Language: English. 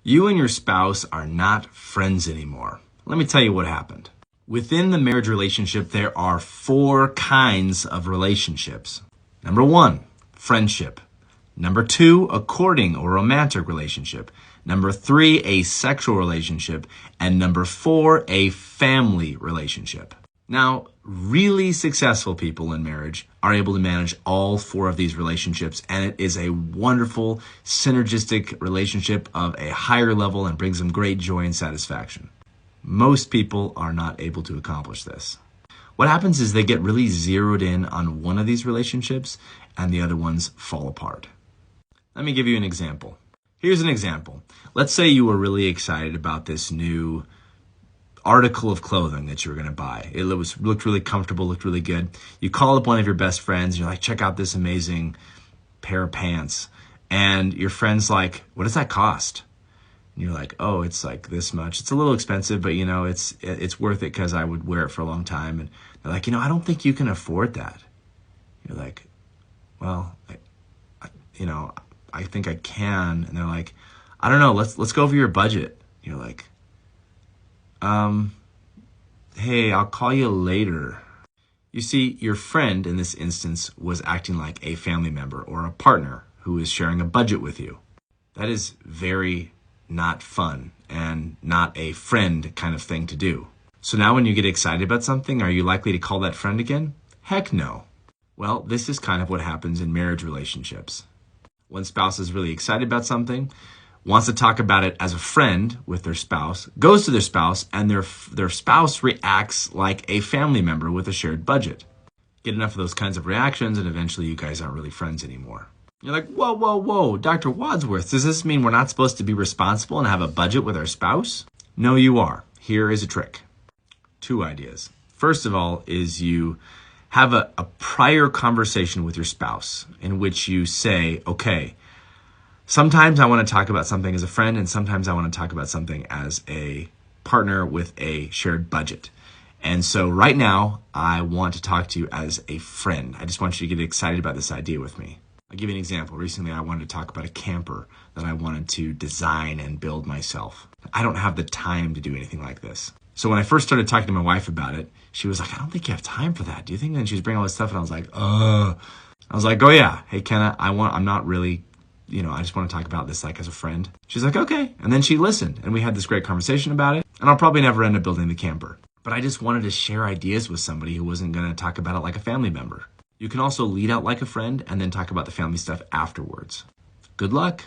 You and your spouse are not friends anymore. Let me tell you what happened. Within the marriage relationship, there are 4 kinds of relationships. Number 1, friendship. Number 2, a courting or romantic relationship. Number 3, a sexual relationship. And number 4, a family relationship. Now, really successful people in marriage are able to manage all 4 of these relationships, and it is a wonderful, synergistic relationship of a higher level and brings them great joy and satisfaction. Most people are not able to accomplish this. What happens is they get really zeroed in on one of these relationships, and the other ones fall apart. Let me give you an example. Here's an example. Let's say you were really excited about this new article of clothing that you were going to buy. It looked really comfortable, looked really good. You call up one of your best friends, and you're like, check out this amazing pair of pants. And your friend's like, what does that cost? And you're like, oh, it's like this much. It's a little expensive, but it's worth it because I would wear it for a long time. And they're like, I don't think you can afford that. You're like, well, I think I can. And they're like, I don't know, let's go over your budget. You're like, hey, I'll call you later. You see, your friend in this instance was acting like a family member or a partner who is sharing a budget with you. That is very not fun and not a friend kind of thing to do. So now when you get excited about something, are you likely to call that friend again? Heck no. Well, this is kind of what happens in marriage relationships. One spouse is really excited about something, wants to talk about it as a friend with their spouse, goes to their spouse, and their spouse reacts like a family member with a shared budget. Get enough of those kinds of reactions, and eventually you guys aren't really friends anymore. You're like, whoa, Dr. Wadsworth, does this mean we're not supposed to be responsible and have a budget with our spouse? No, you are. Here is a trick. 2 ideas. First of all is you have a prior conversation with your spouse in which you say, okay, sometimes I want to talk about something as a friend, and sometimes I want to talk about something as a partner with a shared budget. And so right now, I want to talk to you as a friend. I just want you to get excited about this idea with me. I'll give you an example. Recently, I wanted to talk about a camper that I wanted to design and build myself. I don't have the time to do anything like this. So when I first started talking to my wife about it, she was like, I don't think you have time for that. Do you think? And she was bringing all this stuff, and I was like, I was like, oh yeah. Hey, Kenna, I'm not really, I just want to talk about this like as a friend. She's like, okay. And then she listened, and we had this great conversation about it. And I'll probably never end up building the camper. But I just wanted to share ideas with somebody who wasn't going to talk about it like a family member. You can also lead out like a friend and then talk about the family stuff afterwards. Good luck.